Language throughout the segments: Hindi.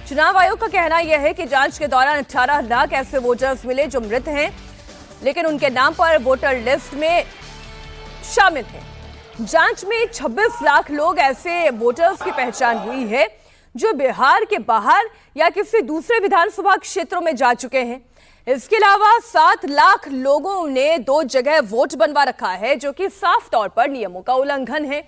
चुनाव आयोग का कहना यह है कि जांच के दौरान 18 लाख ऐसे वोटर्स मिले जो मृत हैं, लेकिन उनके नाम पर वोटर लिस्ट में शामिल हैं। जांच में 26 लाख लोग ऐसे वोटर्स की पहचान हुई है जो बिहार के बाहर या किसी दूसरे विधानसभा क्षेत्रों में जा चुके हैं। इसके अलावा 7 लाख लोगों ने 2 जगह वोट बनवा रखा है, जो कि साफ तौर पर नियमों का उल्लंघन है।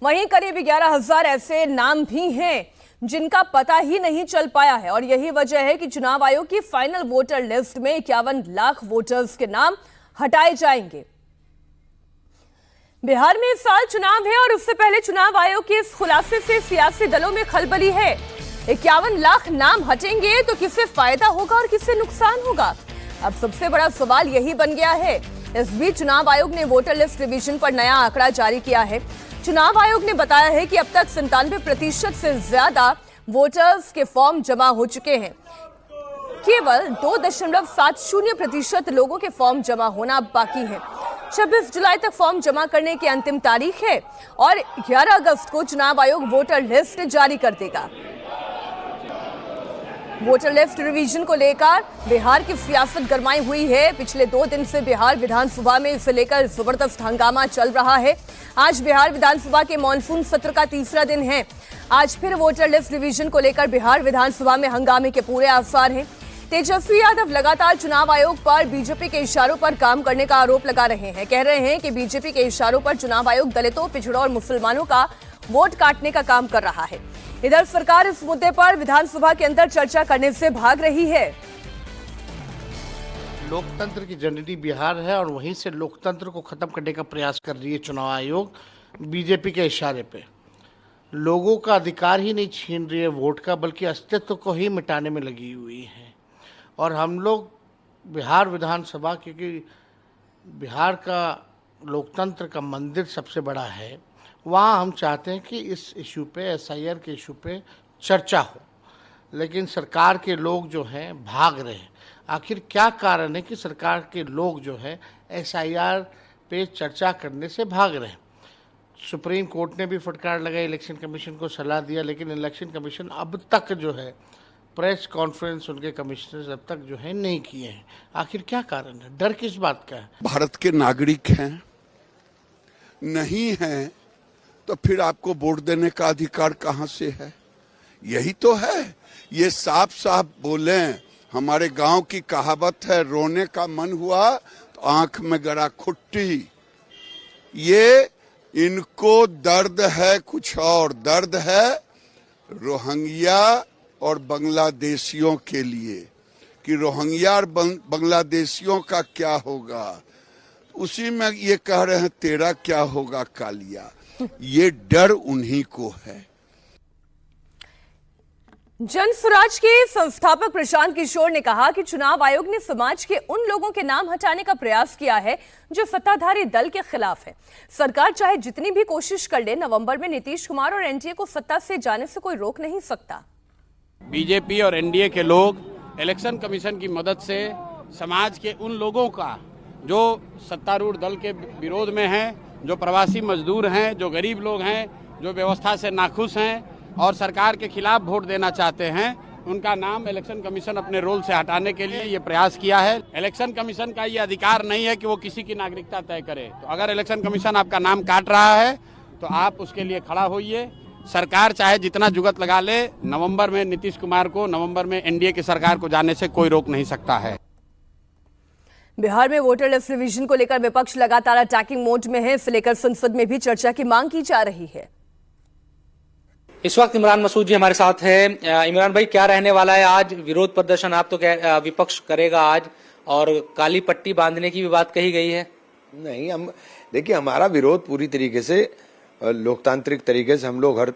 वहीं करीब 11,000 ऐसे नाम भी हैं जिनका पता ही नहीं चल पाया है, और यही वजह है कि चुनाव आयोग की फाइनल वोटर लिस्ट में 51 लाख वोटर्स के नाम हटाए जाएंगे। बिहार में इस साल चुनाव है और उससे पहले चुनाव आयोग के इस खुलासे से सियासी दलों में खलबली है। 51 लाख नाम हटेंगे तो किसे फायदा होगा और किसे नुकसान होगा? अब सबसे बड़ा सवाल यही बन गया है। इस बीच चुनाव आयोग ने वोटर लिस्ट रिवीजन पर नया आंकड़ा जारी किया है। चुनाव आयोग ने बताया है कि अब तक 97% से ज्यादा वोटर्स के फॉर्म जमा हो चुके हैं। केवल 2.70% लोगों के फॉर्म जमा होना बाकी है। 26 जुलाई तक फॉर्म जमा करने की अंतिम तारीख है और 11 अगस्त को चुनाव आयोग वोटर लिस्ट जारी कर देगा। वोटर लिस्ट रिवीजन को लेकर बिहार की सियासत गरमाई हुई है। पिछले 2 दिन से बिहार विधानसभा में इसे लेकर जबरदस्त हंगामा चल रहा है। आज बिहार विधानसभा के मॉनसून सत्र का तीसरा दिन है। आज फिर वोटर लिस्ट रिवीजन को लेकर बिहार विधानसभा में हंगामे के पूरे आसार हैं। तेजस्वी यादव लगातार चुनाव आयोग पर बीजेपी के इशारों पर काम करने का आरोप लगा रहे हैं। कह रहे हैं कि बीजेपी के इशारों पर चुनाव आयोग दलितों, पिछड़ों और मुसलमानों का वोट काटने का काम कर रहा है। इधर सरकार इस मुद्दे पर विधानसभा के अंदर चर्चा करने से भाग रही है। लोकतंत्र की जननी बिहार है और वहीं से लोकतंत्र को खत्म करने का प्रयास कर रही है चुनाव आयोग बीजेपी के इशारे पे। लोगों का अधिकार ही नहीं छीन रही है वोट का, बल्कि अस्तित्व को ही मिटाने में लगी हुई है। और हम लोग बिहार विधानसभा, क्योंकि बिहार का लोकतंत्र का मंदिर सबसे बड़ा है, वहाँ हम चाहते हैं कि इस इशू पे, एसआईआर के इशू पे चर्चा हो। लेकिन सरकार के लोग जो हैं भाग रहे हैं। आखिर क्या कारण है कि सरकार के लोग जो है एसआईआर पे चर्चा करने से भाग रहे हैं? सुप्रीम कोर्ट ने भी फटकार लगाई, इलेक्शन कमीशन को सलाह दिया, लेकिन इलेक्शन कमीशन अब तक जो है प्रेस कॉन्फ्रेंस उनके कमिश्नर्स अब तक जो है नहीं किए हैं। आखिर क्या कारण है? डर किस बात का है? भारत के नागरिक हैं, नहीं हैं तो फिर आपको वोट देने का अधिकार कहां से है? यही तो है। ये साफ साफ बोले। हमारे गांव की कहावत है, रोने का मन हुआ तो आंख में गड़ा खुट्टी। ये इनको दर्द है, कुछ और दर्द है रोहिंग्या और बांग्लादेशियों के लिए कि रोहिंग्या और बांग्लादेशियों का क्या होगा। उसी में ये कह रहे हैं तेरा क्या होगा कालिया। ये डर उन्हीं को है। जन स्वराज के संस्थापक प्रशांत किशोर ने कहा कि चुनाव आयोग ने समाज के उन लोगों के नाम हटाने का प्रयास किया है जो सत्ताधारी दल के खिलाफ है। सरकार चाहे जितनी भी कोशिश कर ले, नवंबर में नीतीश कुमार और एनडीए को सत्ता से जाने से कोई रोक नहीं सकता। बीजेपी और एनडीए के लोग इलेक्शन कमीशन की मदद से समाज के उन लोगों का जो सत्तारूढ़ दल के विरोध में हैं, जो प्रवासी मजदूर हैं, जो गरीब लोग हैं, जो व्यवस्था से नाखुश हैं और सरकार के खिलाफ वोट देना चाहते हैं, उनका नाम इलेक्शन कमीशन अपने रोल से हटाने के लिए ये प्रयास किया है। इलेक्शन कमीशन का ये अधिकार नहीं है कि वो किसी की नागरिकता तय करे। तो अगर इलेक्शन कमीशन आपका नाम काट रहा है तो आप उसके लिए खड़ा होइए। सरकार चाहे जितना जुगत लगा ले, नवंबर में नीतीश कुमार को, नवंबर में एनडीए की सरकार को जाने से कोई रोक नहीं सकता है। बिहार में वोटर लिस्ट रिवीजन को लेकर विपक्ष लगातार अटैकिंग मोड में है। इसे लेकर संसद में भी चर्चा की मांग की जा रही है। इस वक्त इमरान मसूद जी हमारे साथ हैं। इमरान भाई, क्या रहने वाला है आज विरोध प्रदर्शन? आप तो विपक्ष करेगा आज, और काली पट्टी बांधने की भी बात कही गई है। नहीं, हम देखिए, हमारा विरोध पूरी तरीके से लोकतांत्रिक तरीके से हम लोग हर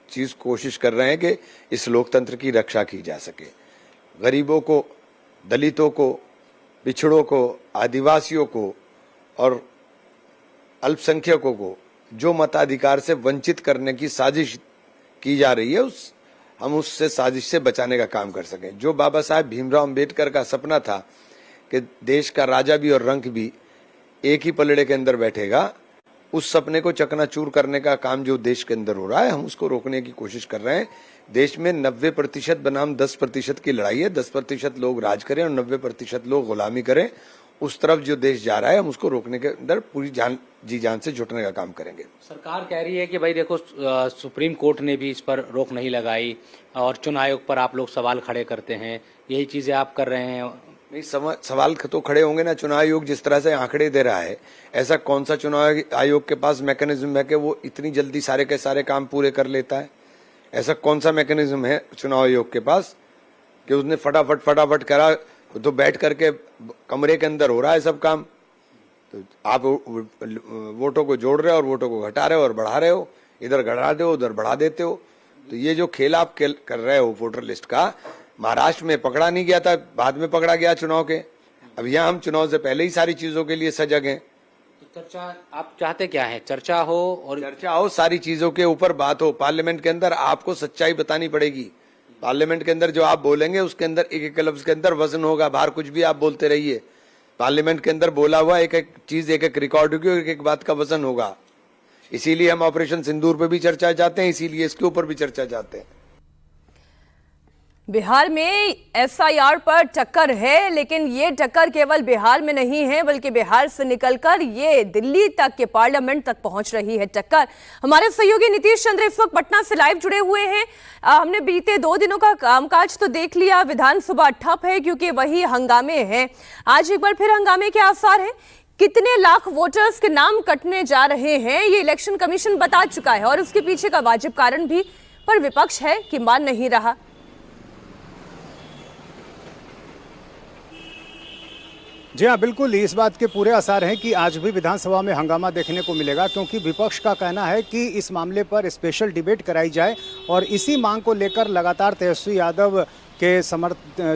चीज कोशिश कर रहे हैं कि इस लोकतंत्र की रक्षा की जा सके। गरीबों को, दलितों को, पिछड़ों को, आदिवासियों को और अल्पसंख्यकों को जो मताधिकार से वंचित करने की साजिश की जा रही है, हम उससे साजिश से बचाने का काम कर सकें। जो बाबा साहेब भीमराव अंबेडकर का सपना था कि देश का राजा भी और रंक भी एक ही पलड़े के अंदर बैठेगा, उस सपने को चकनाचूर करने का काम जो देश के अंदर हो रहा है, हम उसको रोकने की कोशिश कर रहे हैं। देश में 90% बनाम 10% की लड़ाई है। 10% लोग राज करें और 90% लोग गुलामी करें। उस तरफ जो देश जा रहा है, हम उसको रोकने के अंदर पूरी जी जान से जुटने का काम करेंगे। सरकार कह रही है कि भाई देखो, सुप्रीम कोर्ट ने भी इस पर रोक नहीं लगाई और चुनाव आयोग पर आप लोग सवाल खड़े करते हैं, यही चीजें आप कर रहे हैं। नहीं, सवाल तो खड़े होंगे ना। चुनाव आयोग जिस तरह से आंकड़े दे रहा है, ऐसा कौन सा चुनाव आयोग के पास मैकेनिज्म है कि वो इतनी जल्दी सारे के सारे काम पूरे कर लेता है? ऐसा कौन सा मैकेनिज्म है चुनाव आयोग के पास कि उसने फटाफट करा? तो बैठ करके कमरे के अंदर हो रहा है सब काम। तो आप वोटों को जोड़ रहे हो और वोटों को घटा रहे हो और बढ़ा रहे हो, इधर घटा दो उधर बढ़ा देते हो। तो ये जो खेल आप कर रहे हो वोटर लिस्ट का, महाराष्ट्र में पकड़ा नहीं गया था, बाद में पकड़ा गया चुनाव के। अब यहाँ हम चुनाव से पहले ही सारी चीजों के लिए सजग हैं। तो चर्चा आप चाहते क्या है? चर्चा हो और चर्चा हो, सारी चीजों के ऊपर बात हो। पार्लियामेंट के अंदर आपको सच्चाई बतानी पड़ेगी। पार्लियामेंट के अंदर जो आप बोलेंगे उसके अंदर एक एक लफ्ज के अंदर वजन होगा। बाहर कुछ भी आप बोलते रहिए, पार्लियामेंट के अंदर बोला हुआ एक एक चीज, एक एक रिकॉर्ड होगी, एक एक बात का वजन होगा। इसीलिए हम ऑपरेशन सिंदूर पे भी चर्चा चाहते हैं, इसीलिए इसके ऊपर भी चर्चा चाहते हैं। बिहार में एसआईआर पर टक्कर है, लेकिन ये टक्कर केवल बिहार में नहीं है, बल्कि बिहार से निकलकर ये दिल्ली तक के पार्लियामेंट तक पहुंच रही है टक्कर। हमारे सहयोगी नीतीश चंद्र इस वक्त पटना से लाइव जुड़े हुए हैं। हमने बीते 2 दिनों का कामकाज तो देख लिया, विधानसभा ठप है क्योंकि वही हंगामे हैं। आज एक बार फिर हंगामे के आसार हैं। कितने लाख वोटर्स के नाम कटने जा रहे हैं ये इलेक्शन कमीशन बता चुका है और उसके पीछे का वाजिब कारण भी, पर विपक्ष है कि मान नहीं रहा। जी हाँ, बिल्कुल इस बात के पूरे आसार हैं कि आज भी विधानसभा में हंगामा देखने को मिलेगा, क्योंकि विपक्ष का कहना है कि इस मामले पर स्पेशल डिबेट कराई जाए और इसी मांग को लेकर लगातार तेजस्वी यादव के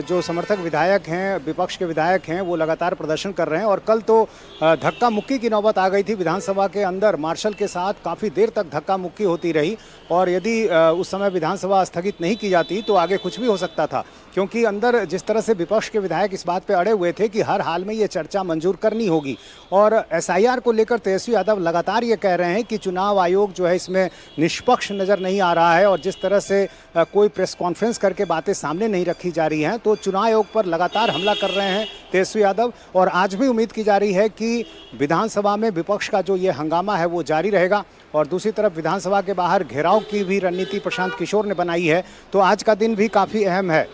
जो समर्थक विधायक हैं, विपक्ष के विधायक हैं, वो लगातार प्रदर्शन कर रहे हैं। और कल तो धक्का मुक्की की नौबत आ गई थी विधानसभा के अंदर। मार्शल के साथ काफ़ी देर तक धक्का मुक्की होती रही और यदि उस समय विधानसभा स्थगित नहीं की जाती तो आगे कुछ भी हो सकता था, क्योंकि अंदर जिस तरह से विपक्ष के विधायक इस बात पे अड़े हुए थे कि हर हाल में ये चर्चा मंजूर करनी होगी। और एसआईआर को लेकर तेजस्वी यादव लगातार ये कह रहे हैं कि चुनाव आयोग जो है इसमें निष्पक्ष नज़र नहीं आ रहा है और जिस तरह से कोई प्रेस कॉन्फ्रेंस करके बातें सामने नहीं रखी जा रही हैं, तो चुनाव आयोग पर लगातार हमला कर रहे हैं तेजस्वी यादव। और आज भी उम्मीद की जा रही है कि विधानसभा में विपक्ष का जो ये हंगामा है वो जारी रहेगा। और दूसरी तरफ विधानसभा के बाहर घेराव की भी रणनीति प्रशांत किशोर ने बनाई है, तो आज का दिन भी काफ़ी अहम है।